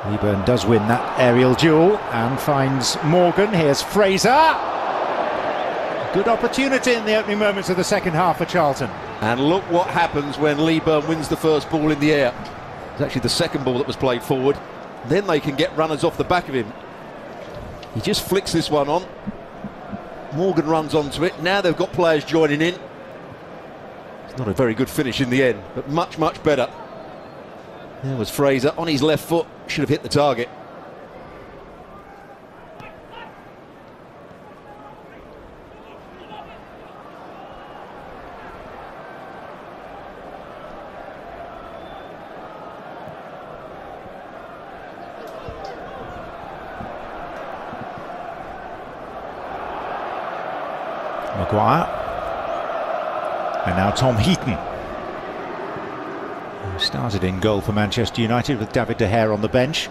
Leeburn does win that aerial duel and finds Morgan. Here's Fraser. Good opportunity in the opening moments of the second half for Charlton. And look what happens when Leeburn wins the first ball in the air. It's actually the second ball that was played forward. Then they can get runners off the back of him. He just flicks this one on. Morgan runs onto it. Now they've got players joining in. It's not a very good finish in the end, but much, much better. There was Fraser on his left foot. Should have hit the target. Maguire. And now Tom Heaton, who started in goal for Manchester United with David De Gea on the bench.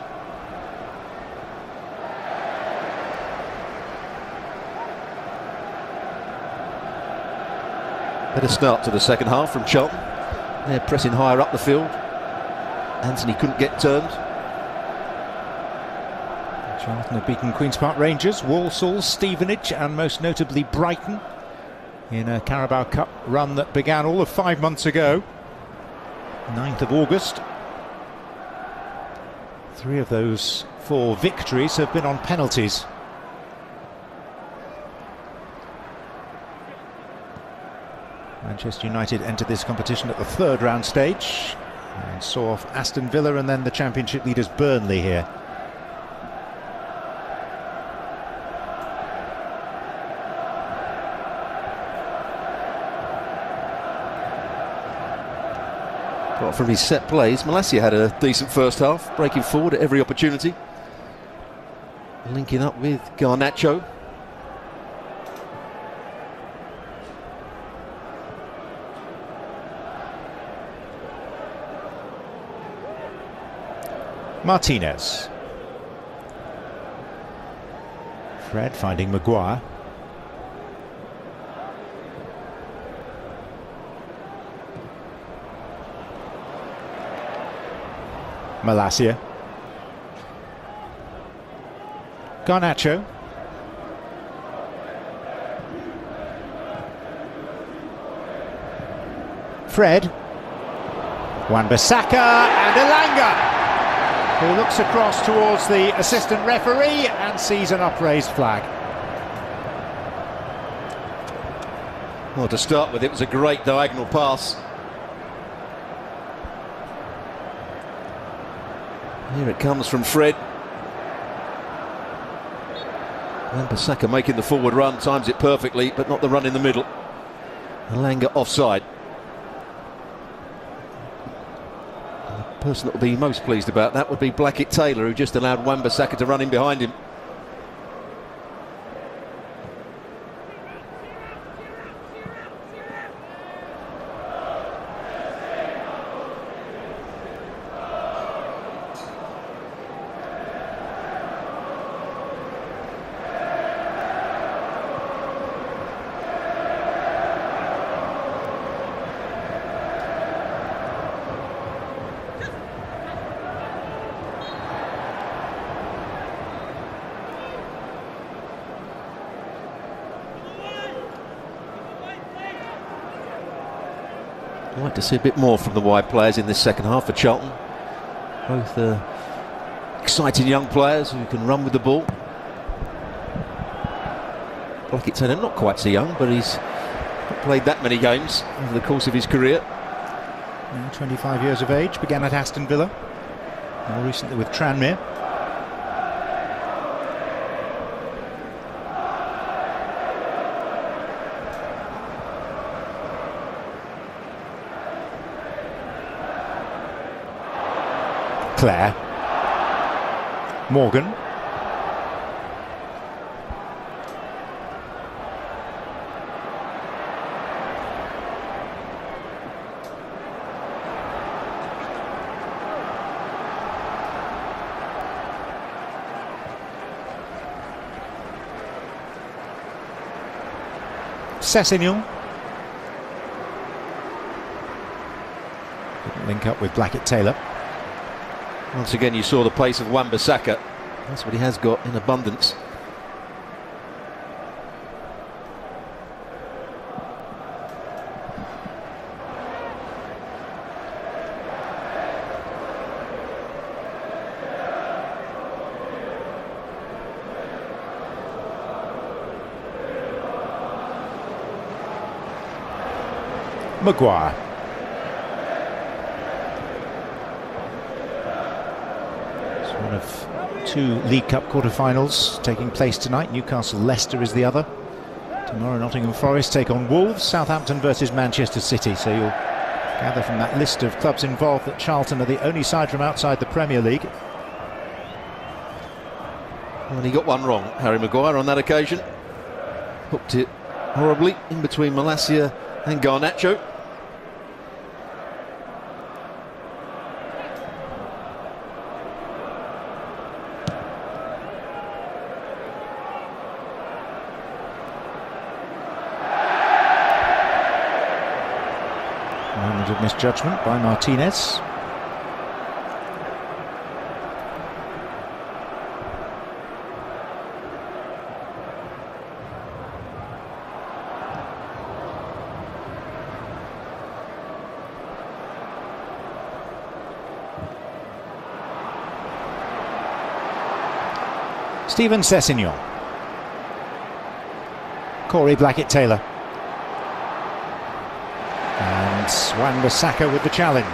Better start to the second half from Charlton. They're pressing higher up the field. Anthony couldn't get turned. Charlton have beaten Queen's Park Rangers, Walsall, Stevenage and most notably Brighton in a Carabao Cup run that began all of 5 months ago, 9th of August. 3 of those 4 victories have been on penalties. Manchester United entered this competition at the 3rd round stage and saw off Aston Villa and then the Championship leaders Burnley here. Apart from his set plays, Malacia had a decent first half, breaking forward at every opportunity. Linking up with Garnacho. Martinez. Fred finding Maguire. Malacia. Garnacho. Fred. Wan-Bissaka and Elanga, who looks across towards the assistant referee and sees an upraised flag. Well, to start with, it was a great diagonal pass. Here it comes from Fred. Wan-Bissaka making the forward run, times it perfectly, but not the run in the middle. Elanga offside. The person that will be most pleased about that would be Blackett-Taylor, who just allowed Wan-Bissaka to run in behind him. I'd like to see a bit more from the wide players in this second half for Charlton. Both exciting young players who can run with the ball. Blackett-Taylor not quite so young, but he's not played that many games over the course of his career. Now 25 years of age, began at Aston Villa, more recently with Tranmere. Claire. Morgan. Sessegnon. Didn't link up with Blackett-Taylor. Once again, you saw the pace of Wan-Bissaka. That's what he has got in abundance. Maguire. It's one of two League Cup quarter-finals taking place tonight. Newcastle-Leicester is the other. Tomorrow Nottingham Forest take on Wolves. Southampton versus Manchester City. So you'll gather from that list of clubs involved that Charlton are the only side from outside the Premier League. Well, he got one wrong, Harry Maguire, on that occasion. Hooked it horribly in between Malacia and Garnacho. Moment of misjudgment by Martinez. Steven Sessegnon. Corey Blackett-Taylor. And Wan-Bissaka with the challenge.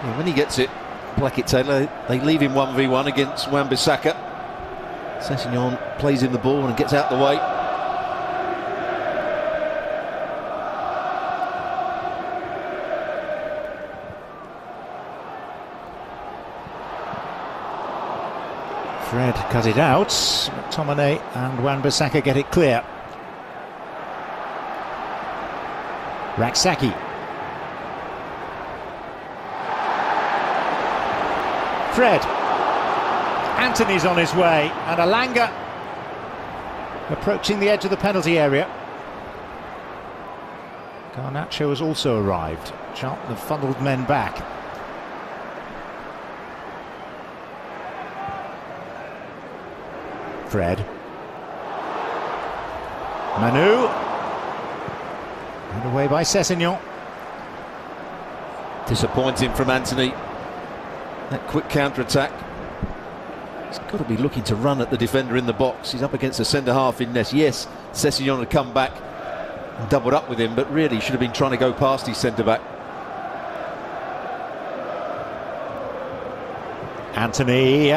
Well, when he gets it, Blackett-Taylor, they leave him 1v1 against Wan-Bissaka. Sessegnon plays in the ball and gets out the way. Fred cut it out. McTominay and Wan-Bissaka get it clear. Raksaki. Fred. Anthony's on his way, and Alanga approaching the edge of the penalty area. Garnacho has also arrived. Charlton have funneled men back. Fred. Manu. And away by Sessegnon. Disappointing from Anthony. That quick counter-attack. He's got to be looking to run at the defender in the box. He's up against the centre-half in Ness. Yes, Sessegnon had come back and doubled up with him, but really should have been trying to go past his centre-back. Anthony.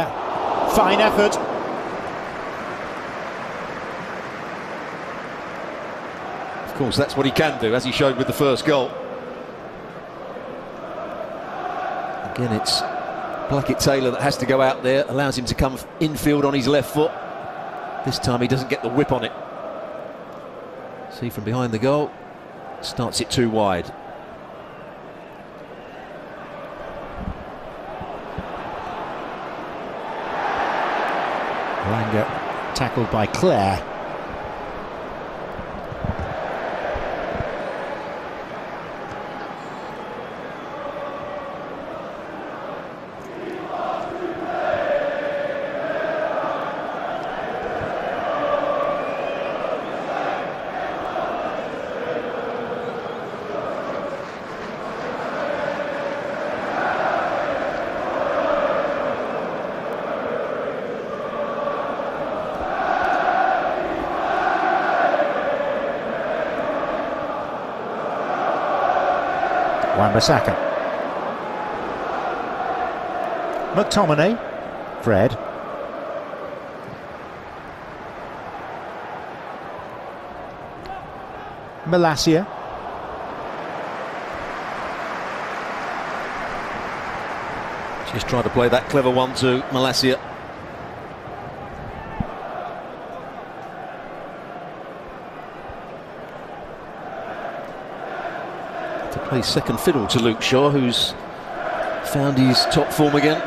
Fine effort. Of course, that's what he can do, as he showed with the first goal. Again, it's Blackett-Taylor that has to go out there, allows him to come infield on his left foot. This time he doesn't get the whip on it. See from behind the goal, starts it too wide. Langer tackled by Clare. Wan-Bissaka. McTominay. Fred. Malacia. Just trying to play that clever one to Malacia. Plays second fiddle to Luke Shaw, who's found his top form again.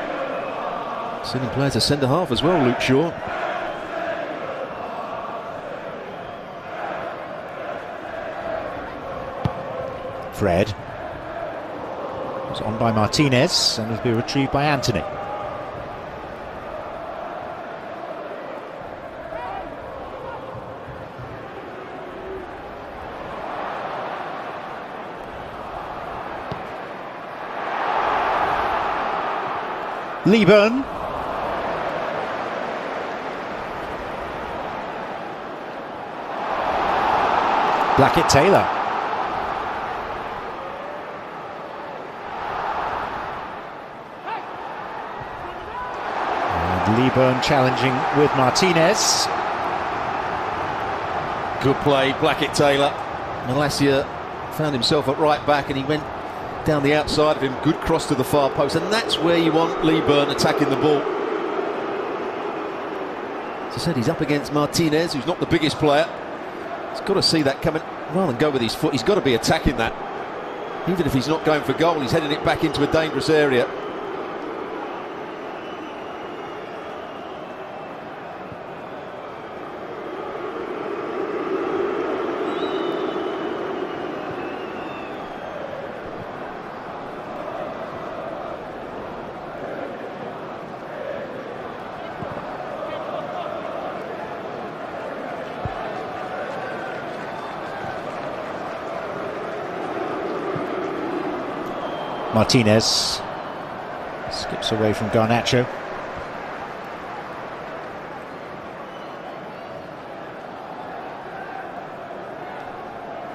Seen him play as a centre-half as well, Luke Shaw. Fred. It's on by Martinez and will be retrieved by Anthony. Leeburn. Blackett-Taylor. And Leeburn challenging with Martinez. Good play, Blackett-Taylor. Malacia found himself at right back and he went down the outside of him. Good cross to the far post, and that's where you want Leeburn attacking the ball. As I said, he's up against Martinez, who's not the biggest player. He's got to see that coming. Rather than go with his foot, he's got to be attacking that. Even if he's not going for goal, he's heading it back into a dangerous area. Martinez skips away from Garnacho.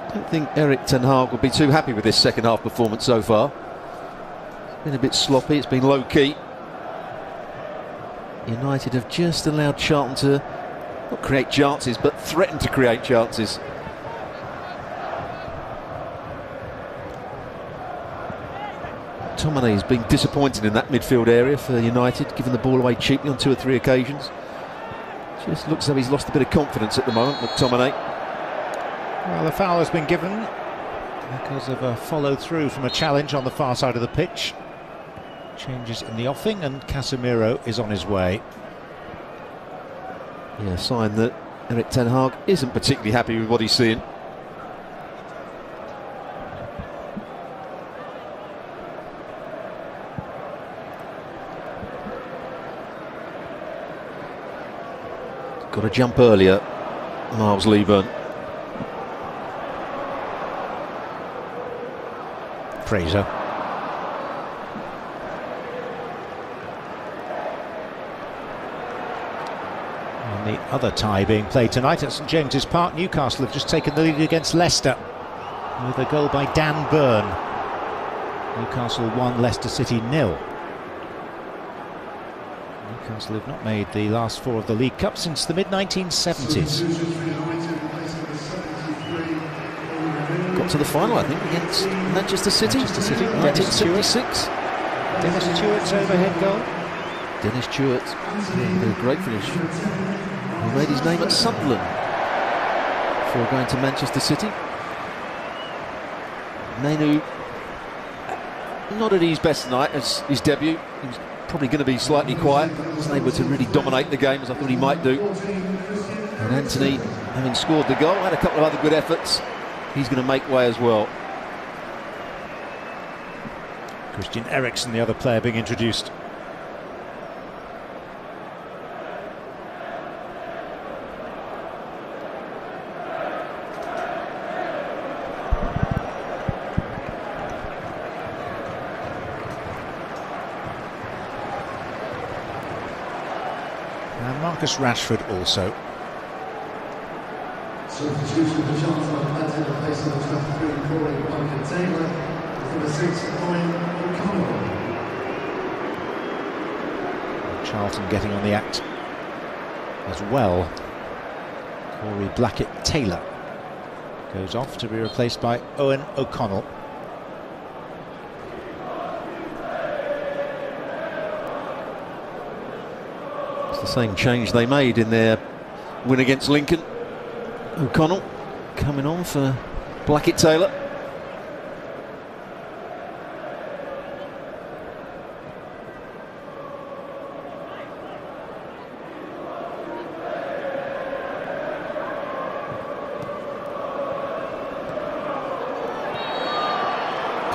I don't think Erik ten Hag will be too happy with this second half performance so far. It's been a bit sloppy, it's been low key. United have just allowed Charlton to not create chances but threaten to create chances. McTominay has been disappointing in that midfield area for United, giving the ball away cheaply on 2 or 3 occasions. Just looks as though he's lost a bit of confidence at the moment, McTominay. Well, the foul has been given because of a follow-through from a challenge on the far side of the pitch. Changes in the offing and Casemiro is on his way. Yeah, a sign that Erik ten Hag isn't particularly happy with what he's seeing. Got to jump earlier, Miles Leeburn. Fraser. And the other tie being played tonight at St James's Park. Newcastle have just taken the lead against Leicester with a goal by Dan Burn. Newcastle 1, Leicester City 0. Newcastle have not made the last 4 of the League Cup since the mid-1970s. Got to the final, I think, against Manchester City. 1976. Dennis Stewart's overhead goal. Dennis Stewart, a great finish. He made his name at Sunderland before going to Manchester City. Mainu, not at his best tonight as his debut. He was probably going to be slightly quiet, but was able to really dominate the game as I thought he might do. And Anthony, having scored the goal, had a couple of other good efforts. He's going to make way as well. Christian Eriksen, the other player being introduced. And Marcus Rashford also. Substitution for Charlton Athletic, replacing the 23 calling Blackett-Taylor for the 6 O'Connell. Charlton getting on the act as well. Corey Blackett-Taylor goes off to be replaced by Owen O'Connell. It's the same change they made in their win against Lincoln. O'Connell coming on for Blackett-Taylor.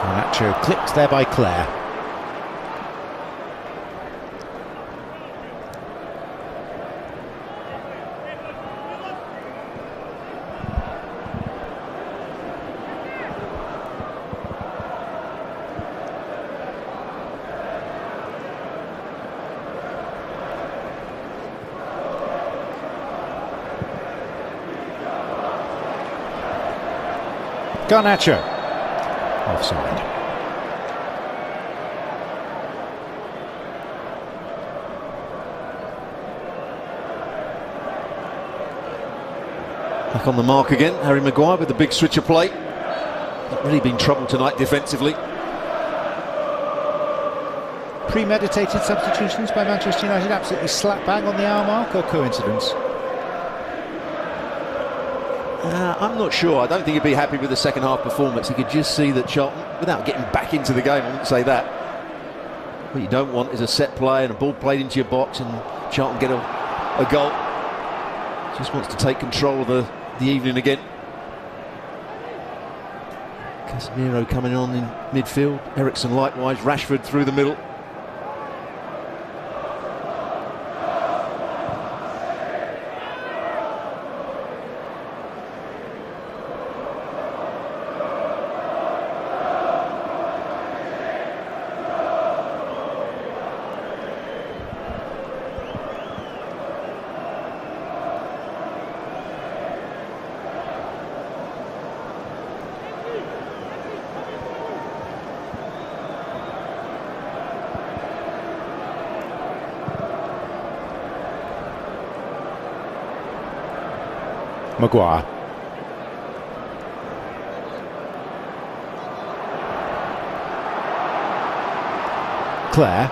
Garnacho clipped there by Clare. Garnacho, offside. Back on the mark again, Harry Maguire with the big switcher play. Not really been trouble tonight defensively. Premeditated substitutions by Manchester United, absolutely slap bang on the hour mark, or coincidence? I'm not sure. I don't think he'd be happy with the second half performance. He could just see that Charlton, without getting back into the game, I wouldn't say that. What you don't want is a set play and a ball played into your box and Charlton get a goal. Just wants to take control of the evening again. Casemiro coming on in midfield. Eriksen likewise. Rashford through the middle. Maguire. Clare.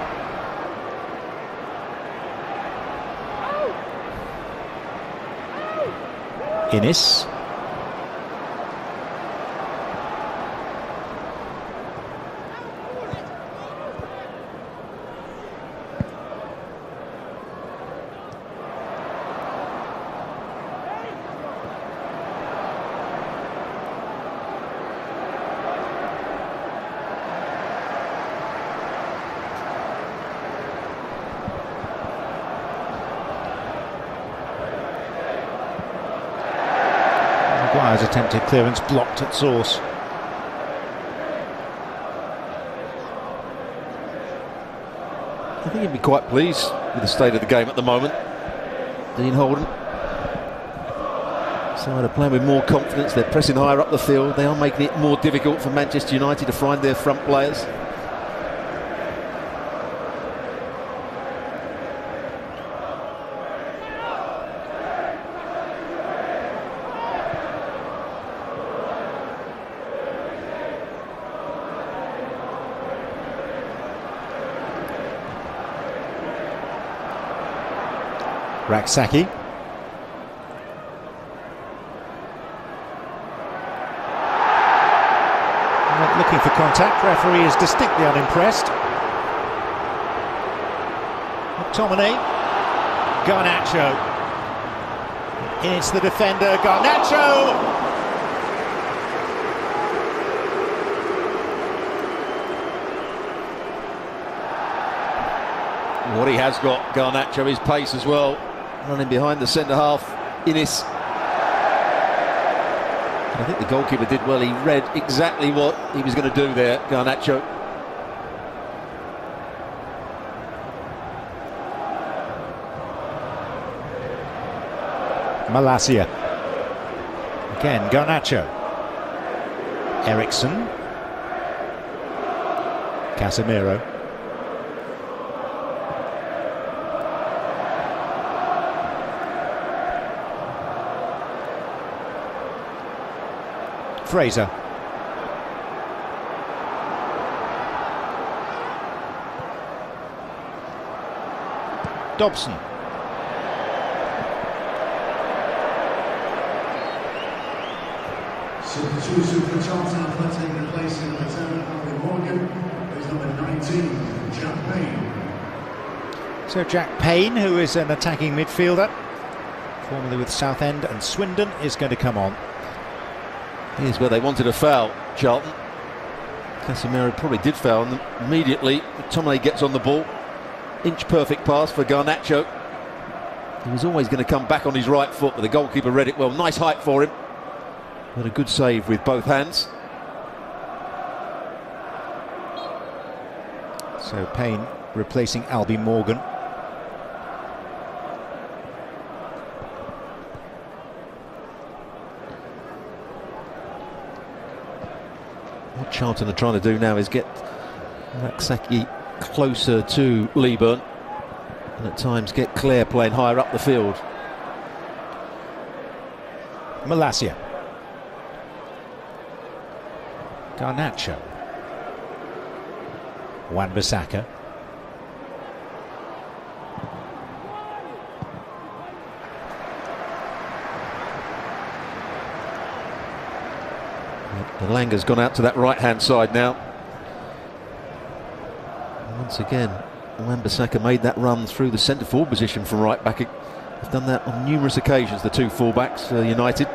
Innis. Maguire's attempted clearance blocked at source. I think he'd be quite pleased with the state of the game at the moment. Dean Holden. So they're playing with more confidence, they're pressing higher up the field, they are making it more difficult for Manchester United to find their front players. Raksaki. Not looking for contact. Referee is distinctly unimpressed. McTominay. Garnacho. It's the defender. Garnacho. What he has got, Garnacho, his pace as well. Running behind the centre half, Innis. I think the goalkeeper did well. He read exactly what he was going to do there, Garnacho. Malacia. Again, Garnacho. Eriksen. Casemiro. Fraser. Dobson. Substitution for Charlton Athletic, replacing return Harry Morgan, who's number 19, Jack Payne. So Jack Payne, who is an attacking midfielder, formerly with Southend and Swindon, is going to come on. Here's where they wanted a foul, Charlton. Casemiro probably did foul, and immediately McTominay gets on the ball. Inch perfect pass for Garnacho. He was always going to come back on his right foot, but the goalkeeper read it well. Nice height for him. But a good save with both hands. So Payne replacing Albie Morgan. What Charlton are trying to do now is get Laksaki closer to Leeburn, and at times get Clare playing higher up the field. Malacia. Garnacho. Wan-Bissaka. Langa's gone out to that right-hand side now. And once again, Wan-Bissaka made that run through the centre-forward position from right-back. They've done that on numerous occasions, the two full-backs for United.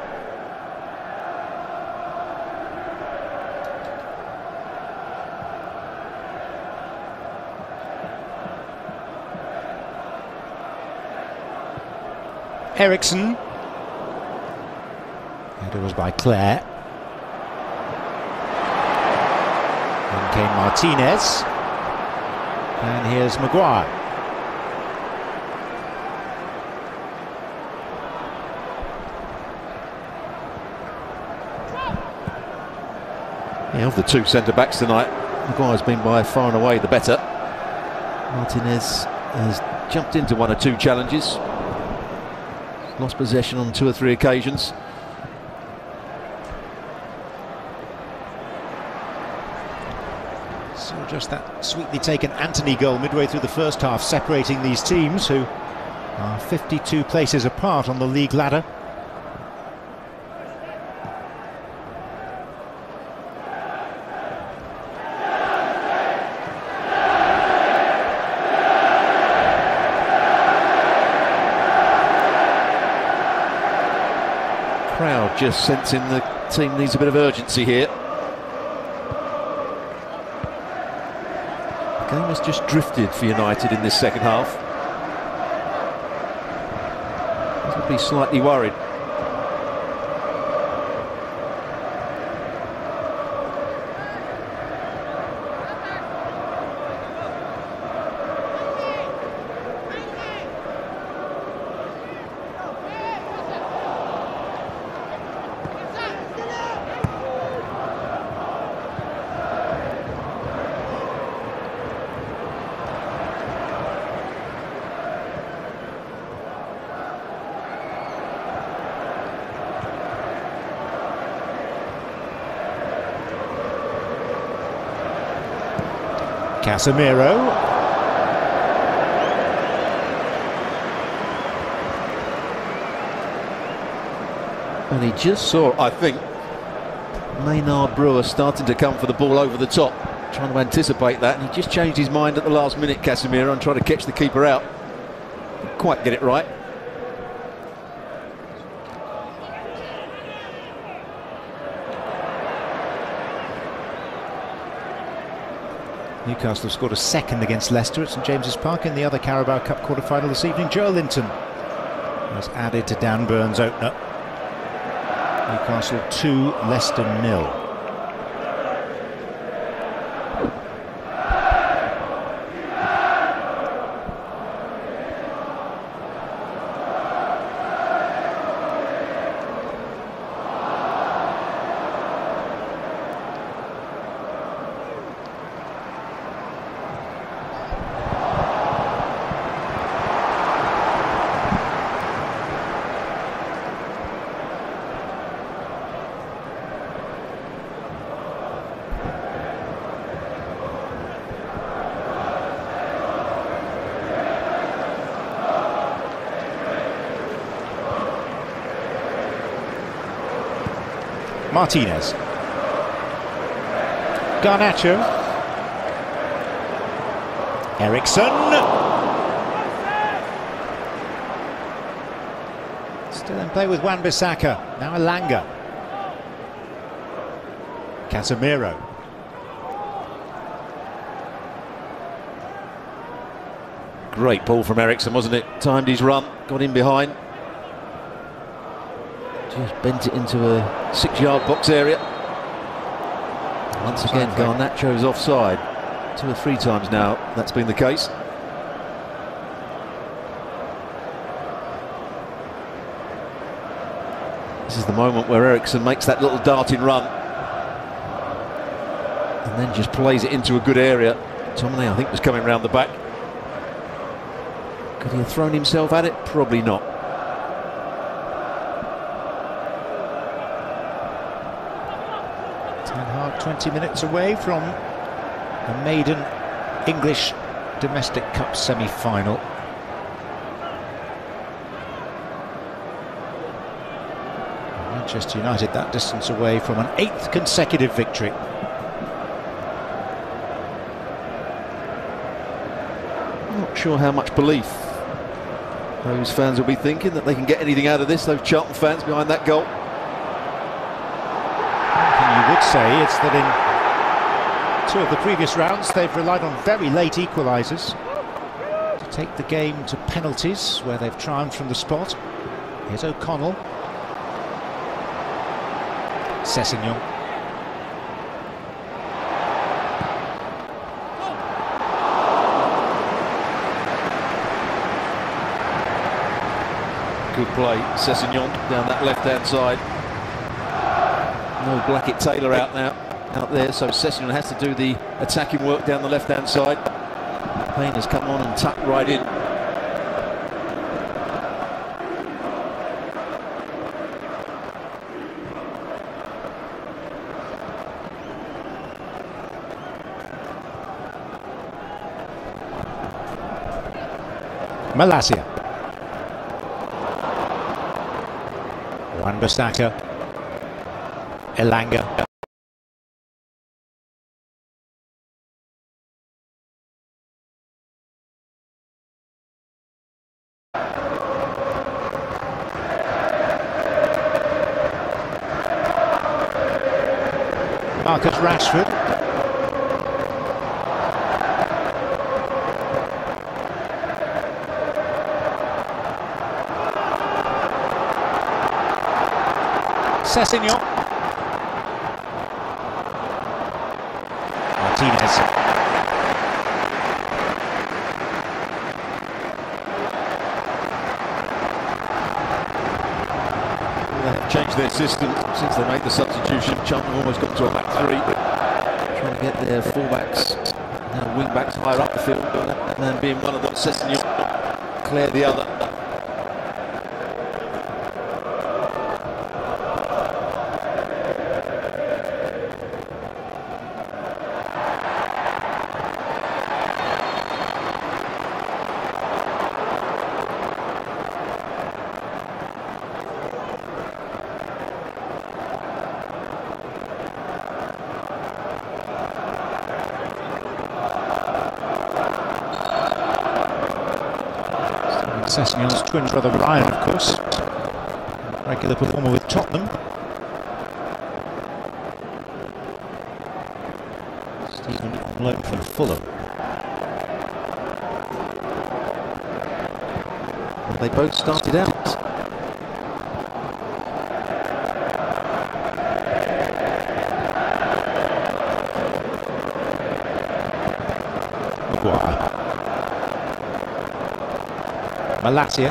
Eriksson. Header was by Clare. Then came Martinez. And here's Maguire. Yeah, of the two centre-backs tonight, Maguire's been by far and away the better. Martinez has jumped into one or two challenges. Lost possession on 2 or 3 occasions. So just that sweetly taken Anthony goal midway through the first half, separating these teams who are 52 places apart on the league ladder. Crowd just sensing the team needs a bit of urgency here. The game has just drifted for United in this second half. I'd be slightly worried. Casemiro. And he just saw, I think, Maynard Brewer starting to come for the ball over the top, trying to anticipate that, and he just changed his mind at the last minute, Casemiro, and tried to catch the keeper out. Didn't quite get it right. Newcastle have scored a second against Leicester at St James's Park in the other Carabao Cup quarter-final this evening. Joe Linton was added to Dan Burns' opener. Newcastle 2, Leicester 0. Martinez. Garnacho. Eriksson. Still in play with Wan-Bissaka. Now Elanga. Casemiro. Great ball from Eriksson, wasn't it? Timed his run, got in behind. Just bent it into a 6-yard box area. Once again, Garnacho's offside. 2 or 3 times now that's been the case. This is the moment where Eriksson makes that little darting run and then just plays it into a good area. Tomine, I think, was coming round the back. Could he have thrown himself at it? Probably not. Ten Hag 20 minutes away from a maiden English Domestic Cup semi-final. Manchester United that distance away from an 8th consecutive victory. I'm not sure how much belief those fans will be thinking that they can get anything out of this, those Charlton fans behind that goal. One thing you would say is that in 2 of the previous rounds they've relied on very late equalisers to take the game to penalties, where they've triumphed from the spot. Here's O'Connell. Sessegnon. Good play, Sessegnon down that left-hand side. No Blackett-Taylor out there, so Sessegnon has to do the attacking work down the left-hand side. Payne has come on and tucked right in. Malacia. Wan-Bissaka. Elanga. Marcus Rashford. Sessegnon. Martinez. They've changed their system since they made the substitution. Charlton almost got to a back 3. Trying to get their fullbacks, now wing backs higher up the field. That man being one of them, Sessegnon, Claire the other. Sessegnon's twin brother Ryan, of course, regular performer with Tottenham. Stephen on loan from Fulham. Well, they both started out. Maguire. Malacia.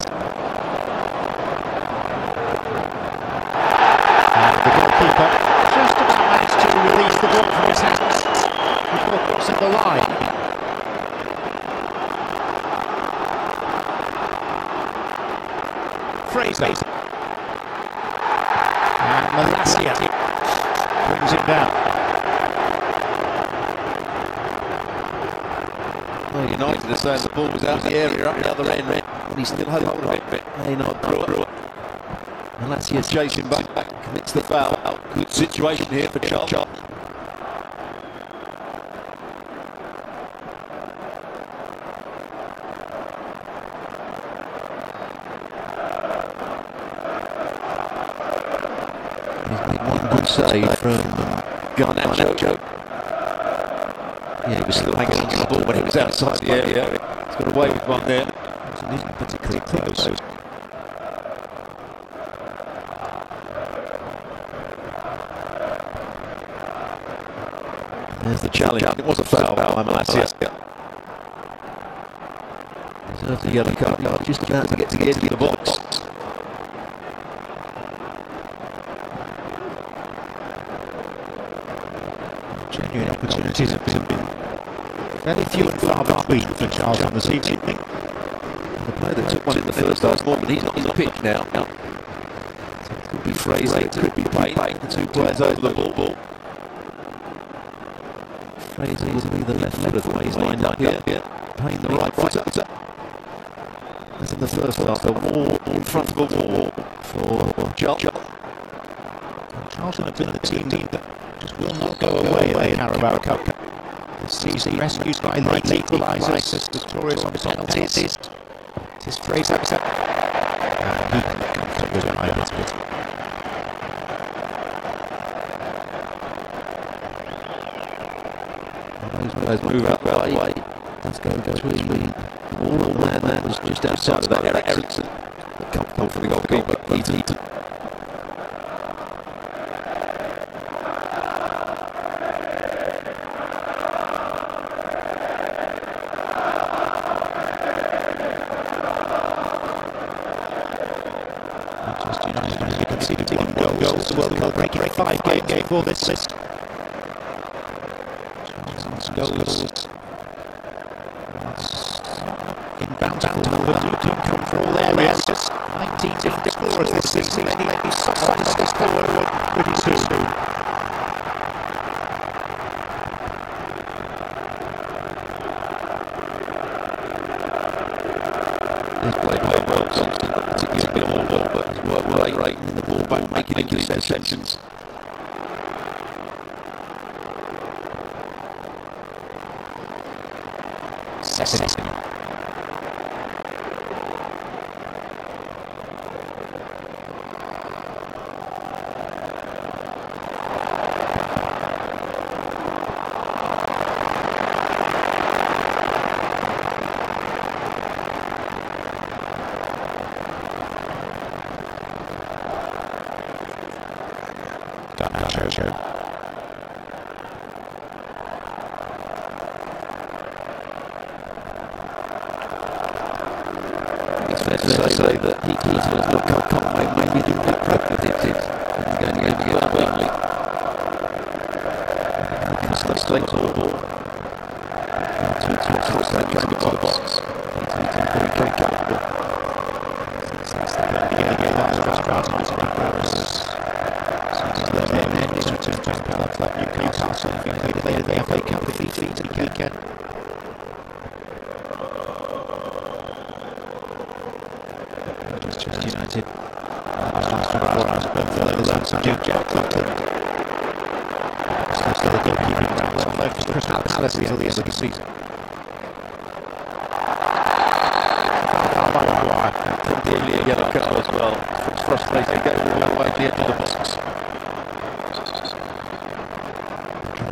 And the goalkeeper just about managed to release the ball from his hands before crossing the line. Fraser. And Malacia brings him down. Well, United are saying the ball was out of the area up the other end, but he still had hold of it. May not through it. And let's see chasing back, commits the foul. Good situation here for Charlton. He's made one good save from Garnacho. Yeah, he was still hanging on to the ball when he was outside the area. He's got away with one there. It isn't particularly close. There's the challenge. It was a foul by Malacia. Deserves the yellow card. Just about to get to the edge of the box. Genuine opportunities have been fairly few and far between for Charlton this evening. The player that took one in the first half, Morgan, he's not on the pitch now. So it could be Fraser, it could be Payne. The two players over the ball. Fraser will be the left footer the way he's lined up here. Payne the right footer. As in the first half, a wall in front of a wall for Charlton. Charlton have been the team that just will not go away in the Carabao Cup this season. Rescued by late equalisers, victorious on penalties. It is Fraser. And he can come through with an eye on it. Those move up that way. Let's go between the ball and the man that was just outside of that Ericsson. That come from the goalkeeper. Eaton. Manchester United only conceded 1 goal since the World Cup, breaking 5 games before this. Charlton's goals. In bountiful number to come from all areas. 19 different scorers this season. Many may be surprised to score pretty soon. He's played well, Thompson, not particularly bit more well, but he's worked well in the ball back, making interceptions. Second. Show. It's fair to say that he was not confident, maybe didn't get predicted in the game against Burnley. It's the straight to the ball. Two straight to the box. He's very comfortable. That's the beginning of the Newcastle played in the FA Cup defeated weekend. Manchester United. Still a goalkeeping round for Crystal Palace until the end of the season. Completely a yellow card as well. It's frustrating to go all that way to the edge of the box.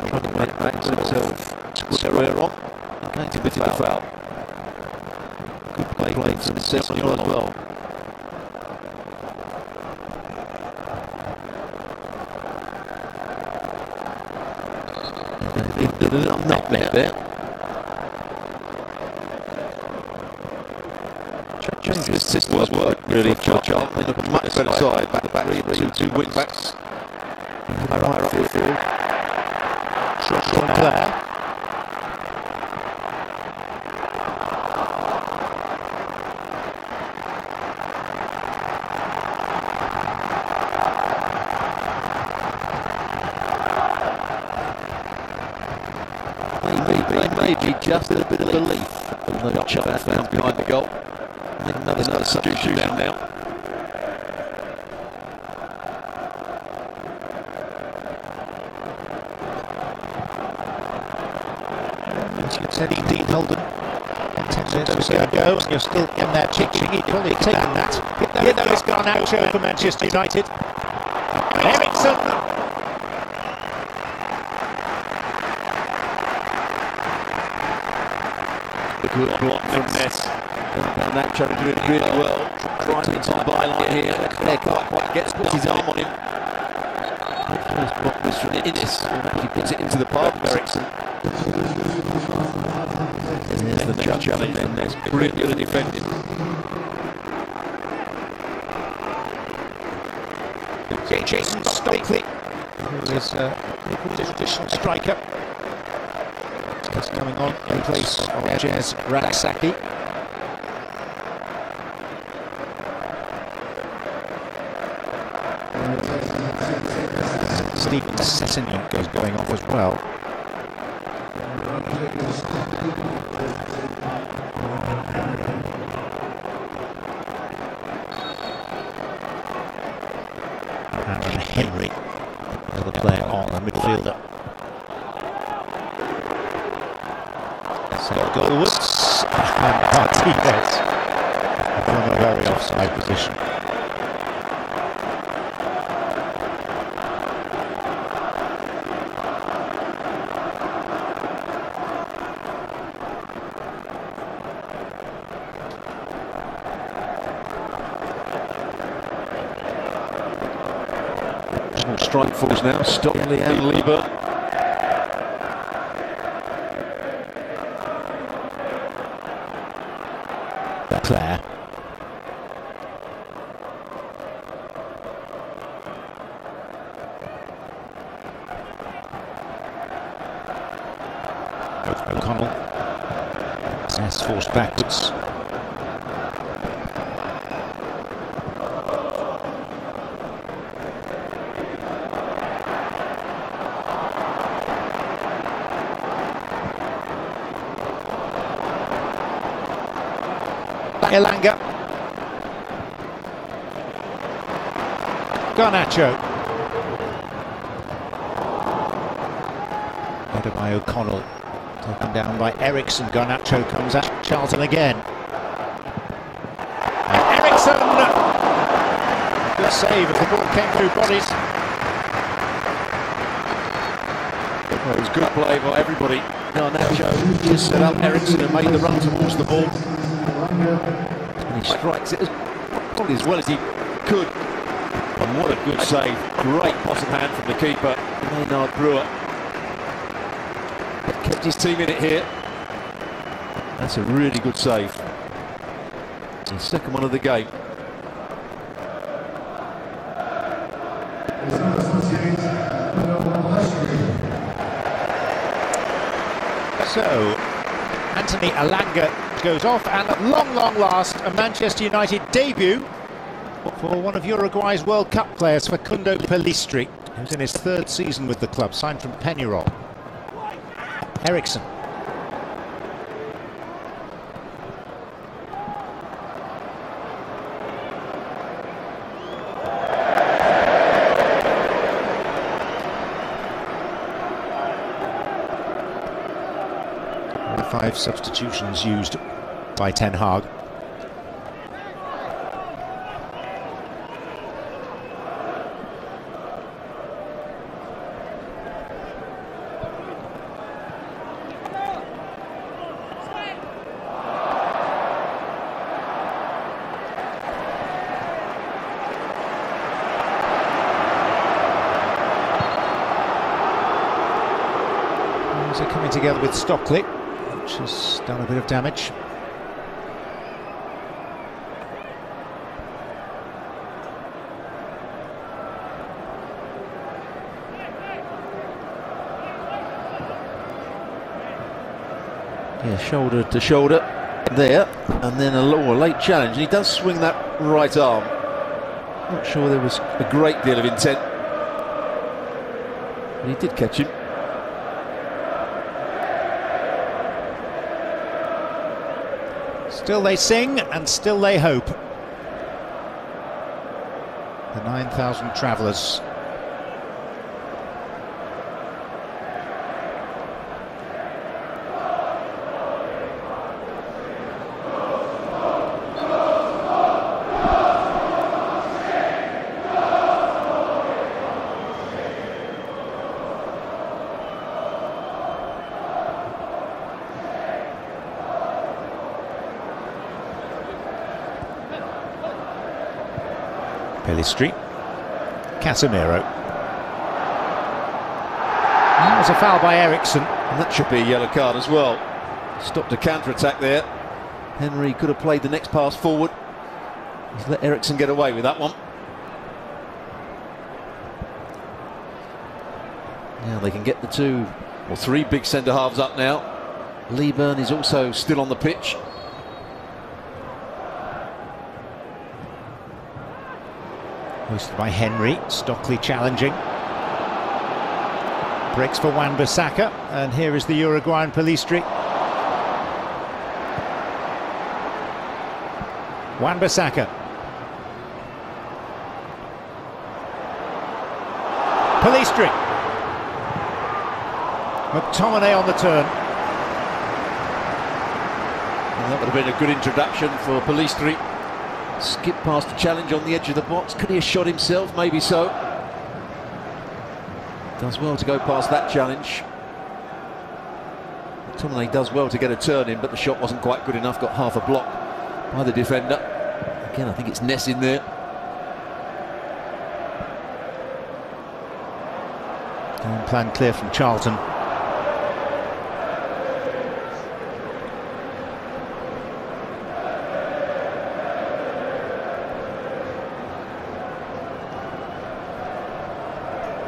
Trying to make back to himself. Square on. Going to miss the foul. Good play from Senor as well. Not there. Changes system was work really for Charlton. They look a much better side back to back, two wing backs. Higher up the field. Shot from there. Maybe just a bit of belief. No Charlton fans behind the goal. Another substitution now. Said Dean Holden 10 minutes ago, and you're still in there chicken. He'd probably taken that. You know it's gone out show for Manchester United. Ericsson. Good block from Ness. And Nacho doing it really well. Driving into the byline here. Puts his arm on him. First block was from Innes. He puts it into the path of Ericsson. There's the challenge from Ness. Really good at defending. Jason Stockley, who is a traditional striker, is coming on in place of Jez Raksaki. Stephen Sessignon goes going off as well. Aaron Henry, another player on the midfielder. So goalwards, and Martinez from a very offside position. Strike force now, Stockley and Lieber. Claire. O'Connell. Ness forced backwards. Elanga. Garnacho. Headed by O'Connell. Taken down by Ericsson. Garnacho comes at Charlton again. And Ericsson! Good save as the ball came through bodies. Well, it was good play by everybody. Garnacho just set up Ericsson and made the run towards the ball. And he strikes it probably as well as he could. And what a good save. Great bottom hand from the keeper, Maynard Brewer. Kept his team in it here. That's a really good save. The second one of the game. So, Anthony Elanga goes off, and at long last, a Manchester United debut for one of Uruguay's World Cup players, Facundo Pelistri, who's in his third season with the club, signed from Peñarol. Ericsson. The 5 substitutions used by Ten Hag. So coming together with Stockley, which has done a bit of damage. Yeah, shoulder to shoulder there, and then a late challenge. And he does swing that right arm. Not sure there was a great deal of intent, but he did catch him. Still they sing and still they hope. The 9,000 travellers. Pelistri. Casemiro. That was a foul by Ericsson. And that should be a yellow card as well. Stopped a counter-attack there. Henry could have played the next pass forward. He's let Ericsson get away with that one. Now they can get the 2 or 3 big centre-halves up now. Leeburn is also still on the pitch. Hosted by Henry. Stockley challenging. Breaks for Wan-Bissaka, and here is the Uruguayan Pelistri. Wan-Bissaka. Pelistri. McTominay on the turn. And that would have been a good introduction for Pelistri. Skip past the challenge on the edge of the box. Could he have shot himself? Maybe so. Does well to go past that challenge. McTominay does well to get a turn in, but the shot wasn't quite good enough. Got half a block by the defender. Again, I think it's Ness in there. Game plan clear from Charlton.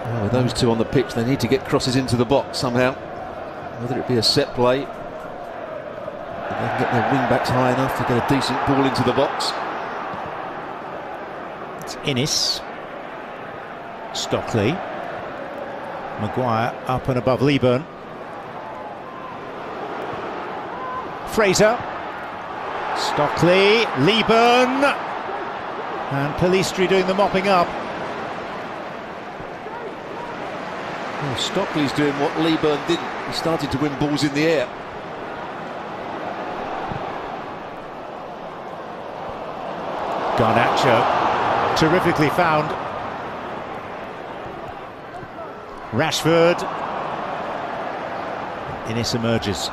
Well, with those 2 on the pitch, they need to get crosses into the box somehow. Whether it be a set play, if they can get their wing backs high enough to get a decent ball into the box. It's Innis. Stockley. Maguire up and above Leeburn. Fraser. Stockley. Leeburn. And Pelistri doing the mopping up. Well, Stockley's doing what Leeburn didn't. He started to win balls in the air. Garnacho, terrifically found. Rashford. Innis emerges.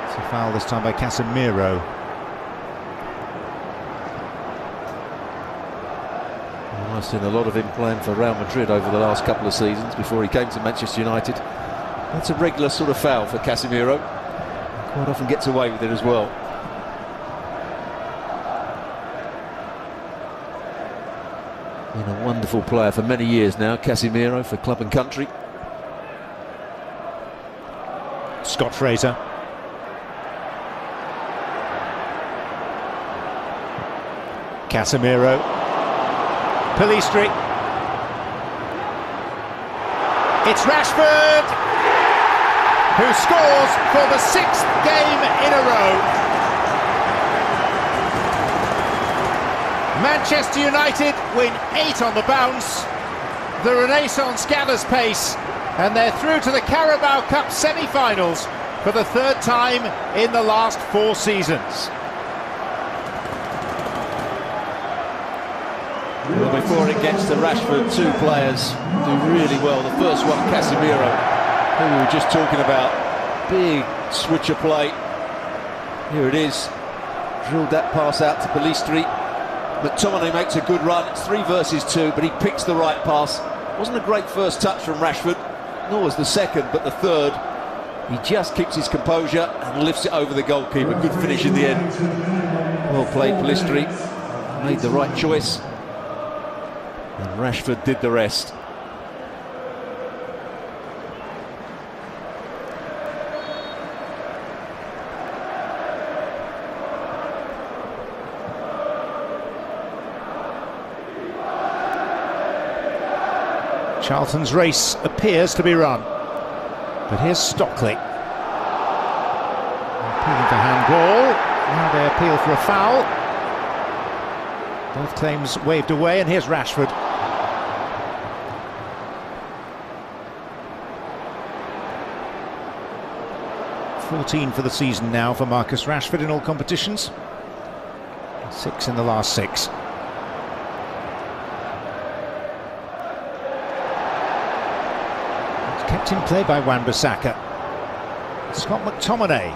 It's a foul this time by Casemiro. Well, I've seen a lot of him playing for Real Madrid over the last couple of seasons before he came to Manchester United. That's a regular sort of foul for Casemiro. Quite often gets away with it as well. Been a wonderful player for many years now, Casemiro, for club and country. Scott Fraser. Casemiro. Pelistri. It's Rashford, who scores for the 6th game in a row. Manchester United win 8 on the bounce. The Renaissance gathers pace, and they're through to the Carabao Cup semi-finals for the 3rd time in the last 4 seasons. Well, before it gets to Rashford, 2 players do really well. The first one, Casemiro, who we were just talking about. Big switcher play. Here it is. Drilled that pass out to Pelistri. McTominay makes a good run. It's 3 versus 2, but he picks the right pass. Wasn't a great first touch from Rashford, nor was the second, but the third, he just keeps his composure and lifts it over the goalkeeper. Good finish in the end. Well played, Pelistri. Made the right choice. And Rashford did the rest. Charlton's race appears to be run. But here's Stockley. Appealing for handball. Now they appeal for a foul. Both claims waved away, and here's Rashford. $14 for the season now for Marcus Rashford in all competitions. 6 in the last 6. Kept in play by Wan-Bissaka. Scott McTominay.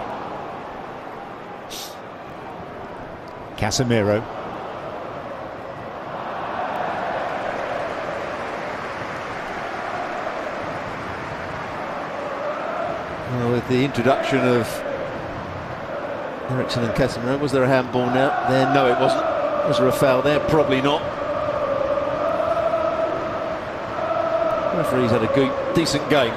Casemiro. Well, with the introduction of Eriksson and Casemiro, was there a handball now? There, no, it wasn't. Was there a foul there? Probably not. The referee's had a decent game.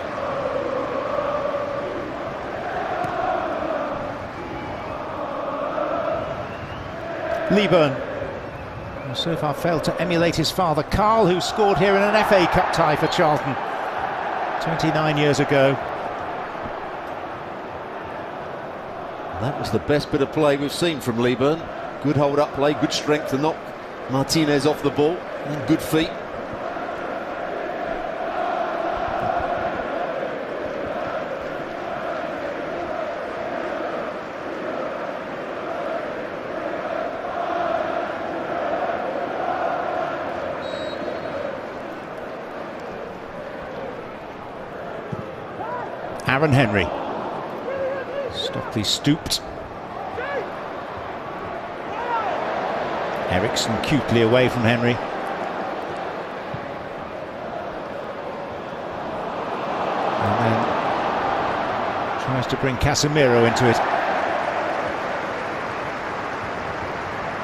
Leeburn, who so far failed to emulate his father Carl, who scored here in an FA Cup tie for Charlton 29 years ago. That was the best bit of play we've seen from Leeburn. Good hold-up play, good strength to knock Martinez off the ball, and good feet. Aaron Henry. Stockley stooped. Eriksson cutely away from Henry. And then tries to bring Casemiro into it.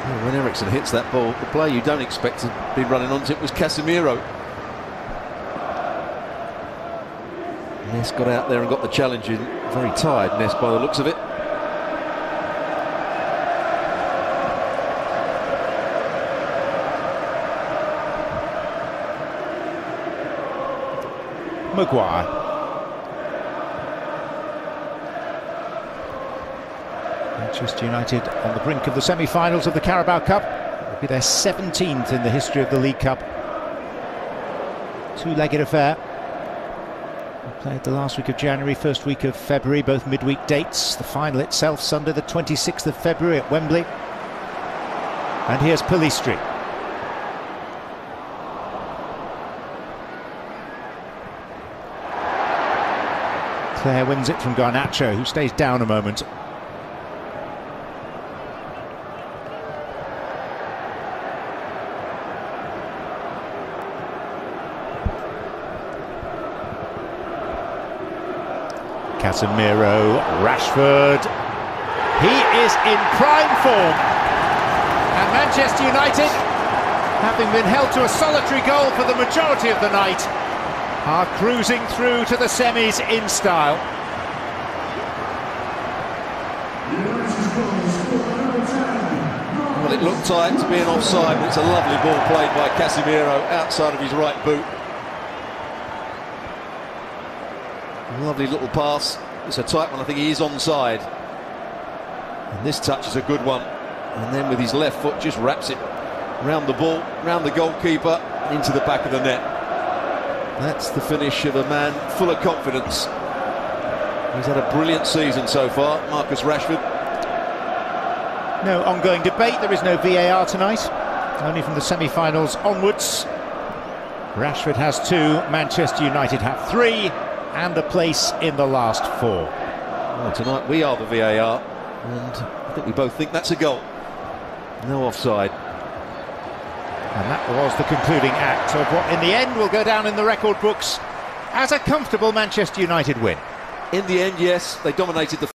Well, when Eriksson hits that ball, the player you don't expect to be running onto it was Casemiro. Ness got out there and got the challenge in. Very tired, Ness, by the looks of it. Maguire. Manchester United on the brink of the semi-finals of the Carabao Cup. It'll be their 17th in the history of the League Cup. Two-legged affair. Played the last week of January, first week of February, both midweek dates. The final itself Sunday the 26th of February at Wembley. And here's Pellistri. Claire wins it from Garnacho, who stays down a moment. Casemiro, Rashford. He is in prime form. And Manchester United, having been held to a solitary goal for the majority of the night, are cruising through to the semis in style. Well, it looked tight to being offside, but it's a lovely ball played by Casemiro outside of his right boot. Lovely little pass. It's a tight one. I think he is onside. And this touch is a good one. And then with his left foot just wraps it round the ball, round the goalkeeper, into the back of the net. That's the finish of a man full of confidence. He's had a brilliant season so far, Marcus Rashford. No ongoing debate. There is no VAR tonight. Only from the semi-finals onwards. Rashford has 2, Manchester United have 3. And a place in the last 4. Well, tonight we are the VAR, and I think we both think that's a goal. No offside. And that was the concluding act of what in the end will go down in the record books as a comfortable Manchester United win. In the end, yes, they dominated the